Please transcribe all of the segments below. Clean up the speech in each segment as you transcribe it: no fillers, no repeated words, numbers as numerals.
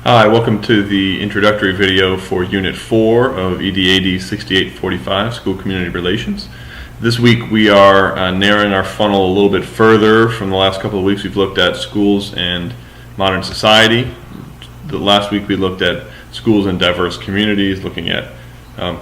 Hi, welcome to the introductory video for Unit 4 of EDAD 6845, School Community Relations. This week we are narrowing our funnel a little bit further. From the last couple of weeks we've looked at schools and modern society. The last week we looked at schools and diverse communities, looking at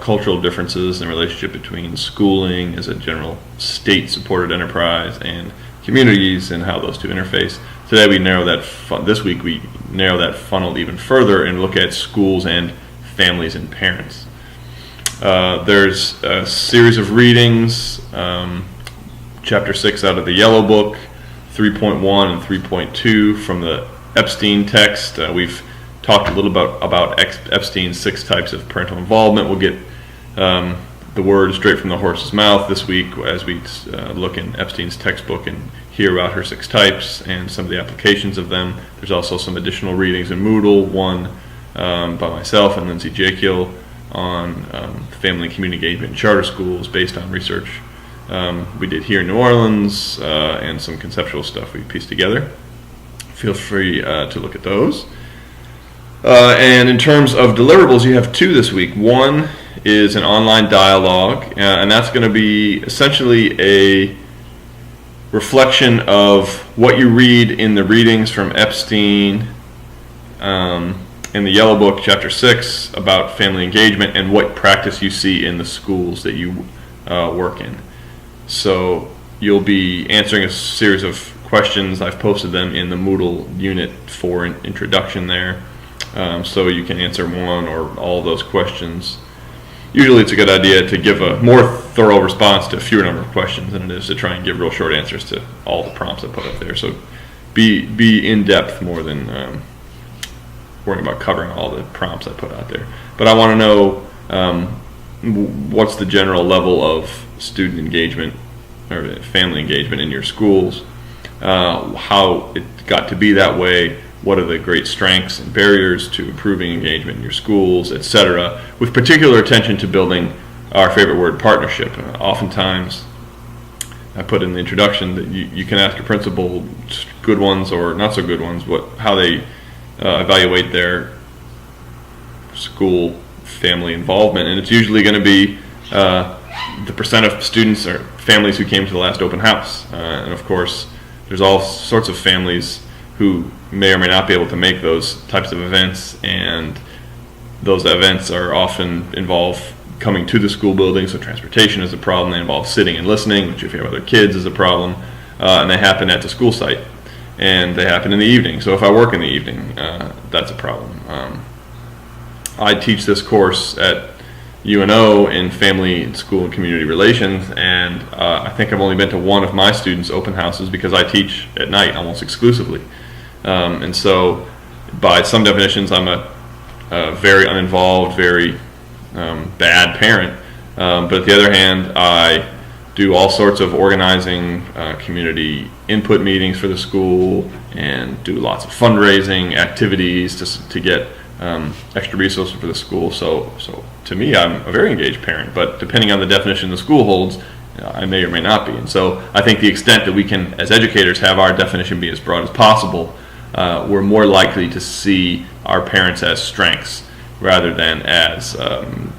cultural differences and the relationship between schooling as a general state-supported enterprise and communities and how those two interface. Today we narrow that. This week we narrow that funnel even further and look at schools and families and parents. There's a series of readings, Chapter 6 out of the Yellow Book, 3.1 and 3.2 from the Epstein text. We've talked a little about Epstein's 6 types of parental involvement. We'll get the word straight from the horse's mouth this week as we look in Epstein's textbook and hear about her 6 types and some of the applications of them. There's also some additional readings in Moodle, one by myself and Lindsay Jekyll on family and community engagement in charter schools based on research we did here in New Orleans and some conceptual stuff we pieced together. Feel free to look at those. And in terms of deliverables, you have 2 this week. One is an online dialogue, and that's going to be essentially a reflection of what you read in the readings from Epstein in the Yellow Book, Chapter 6, about family engagement, and what practice you see in the schools that you work in. So you'll be answering a series of questions. I've posted them in the Moodle Unit 4 introduction there, so you can answer one or all of those questions. Usually it's a good idea to give a more thorough response to a fewer number of questions than it is to try and give real short answers to all the prompts I put up there. So be in depth more than worrying about covering all the prompts I put out there. But I want to know what's the general level of student engagement or family engagement in your schools, how it got to be that way, what are the great strengths and barriers to improving engagement in your schools, etc., with particular attention to building our favorite word, partnership. Oftentimes, I put in the introduction that you can ask a principal, good ones or not so good ones, how they evaluate their school family involvement, and it's usually going to be the percent of students or families who came to the last open house. And of course, there's all sorts of families who may or may not be able to make those types of events, and those events are often involve coming to the school building, so transportation is a problem. They involve sitting and listening, which if you have other kids is a problem, and they happen at the school site, and they happen in the evening. So if I work in the evening, that's a problem. I teach this course at UNO in family and school and community relations, and I think I've only been to one of my students' open houses because I teach at night almost exclusively. And so by some definitions I'm a very uninvolved, very bad parent, but at the other hand I do all sorts of organizing, community input meetings for the school, and do lots of fundraising activities to get extra resources for the school. So to me, I'm a very engaged parent, but depending on the definition the school holds, I may or may not be. And so I think the extent that we can, as educators, have our definition be as broad as possible, we're more likely to see our parents as strengths rather than as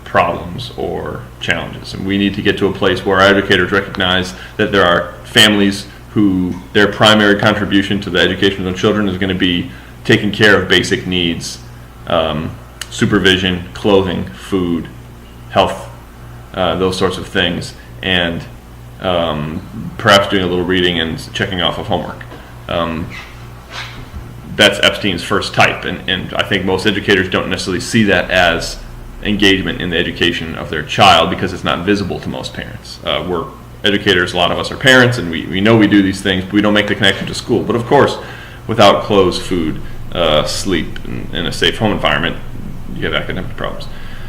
problems or challenges. And we need to get to a place where our educators recognize that there are families who their primary contribution to the education of their children is going to be taking care of basic needs, supervision, clothing, food, health, those sorts of things, and perhaps doing a little reading and checking off of homework. That's Epstein's first type, and I think most educators don't necessarily see that as engagement in the education of their child because it's not visible to most parents. We're educators, a lot of us are parents, and we know we do these things, but we don't make the connection to school. But of course, without clothes, food, sleep, in a safe home environment, you have academic problems.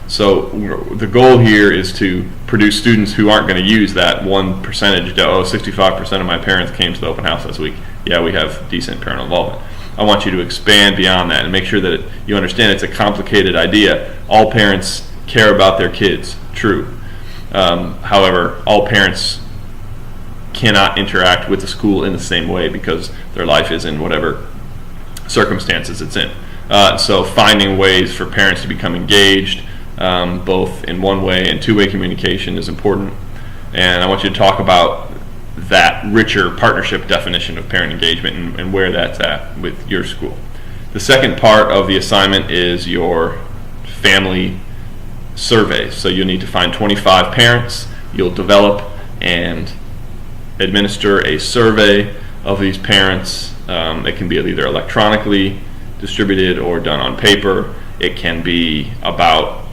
So the goal here is to produce students who aren't going to use that one percentage that, 65% of my parents came to the open house last week. Yeah, we have decent parental involvement. I want you to expand beyond that and make sure that you understand it's a complicated idea. All parents care about their kids, true. However, all parents cannot interact with the school in the same way because their life is in whatever circumstances it's in. So finding ways for parents to become engaged, both in one-way and two-way communication, is important. And I want you to talk about that richer partnership definition of parent engagement and where that's at with your school. The second part of the assignment is your family surveys. So you'll need to find 25 parents. You'll develop and administer a survey of these parents. It can be either electronically distributed or done on paper. It can be about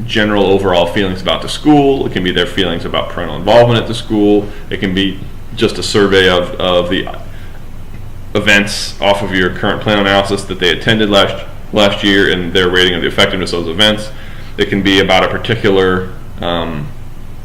general overall feelings about the school. It can be their feelings about parental involvement at the school. It can be just a survey of the events off of your current plan analysis that they attended last year and their rating of the effectiveness of those events. It can be about a particular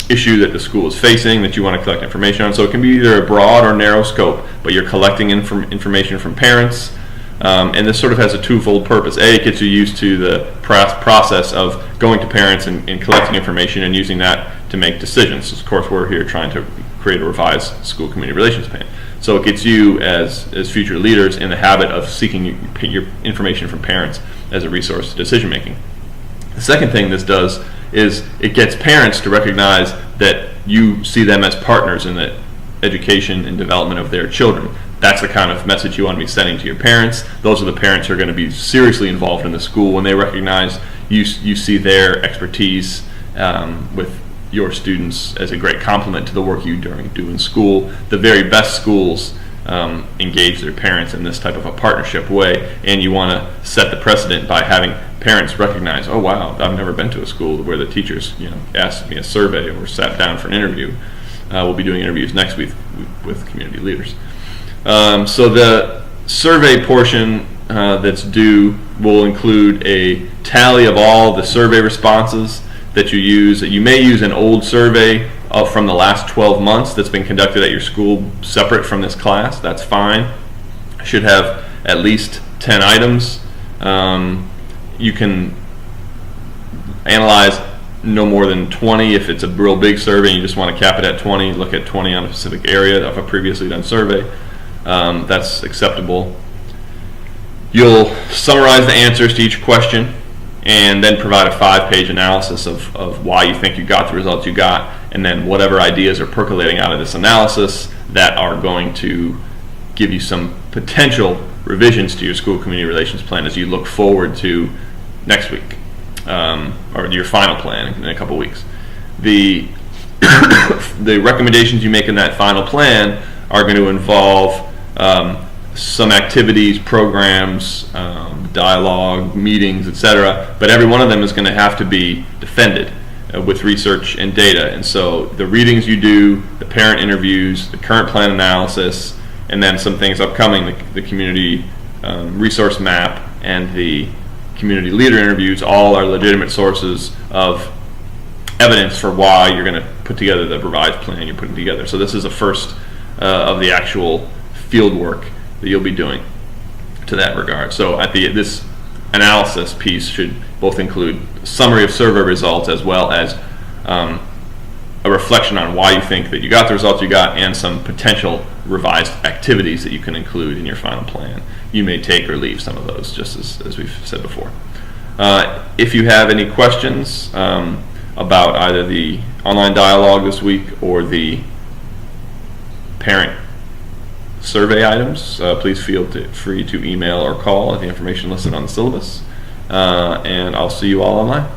issue that the school is facing that you want to collect information on. So it can be either a broad or narrow scope, but you're collecting information from parents. And this sort of has a twofold purpose. A, it gets you used to the process of going to parents and collecting information and using that to make decisions. Of course, we're here trying to create a revised school community relations plan. So it gets you as future leaders in the habit of seeking your information from parents as a resource to decision making. The second thing this does is it gets parents to recognize that you see them as partners in the education and development of their children. That's the kind of message you want to be sending to your parents. Those are the parents who are going to be seriously involved in the school when they recognize you see their expertise with your students as a great complement to the work you do in school. The very best schools engage their parents in this type of a partnership way, and you want to set the precedent by having parents recognize, oh wow, I've never been to a school where the teachers asked me a survey or sat down for an interview. We'll be doing interviews next week with community leaders. So the survey portion that's due will include a tally of all the survey responses that you use. You may use an old survey from the last 12 months that's been conducted at your school separate from this class. That's fine. Should have at least 10 items. You can analyze no more than 20 if it's a real big survey and you just want to cap it at 20. Look at 20 on a specific area of a previously done survey. That's acceptable. You'll summarize the answers to each question and then provide a 5-page analysis of why you think you got the results you got, and then whatever ideas are percolating out of this analysis that are going to give you some potential revisions to your school community relations plan as you look forward to next week, or your final plan in a couple weeks. The recommendations you make in that final plan are going to involve some activities, programs, dialogue, meetings, etc. But every one of them is going to have to be defended with research and data. And so the readings you do, the parent interviews, the current plan analysis, and then some things upcoming, the community resource map and the community leader interviews, all are legitimate sources of evidence for why you're going to put together the revised plan you're putting together. So this is a first of the actual field work that you'll be doing to that regard. So at this analysis piece should both include a summary of survey results as well as a reflection on why you think that you got the results you got and some potential revised activities that you can include in your final plan. You may take or leave some of those, just as we've said before. If you have any questions about either the online dialogue this week or the parent survey items, please feel free to email or call at the information listed on the syllabus. And I'll see you all online.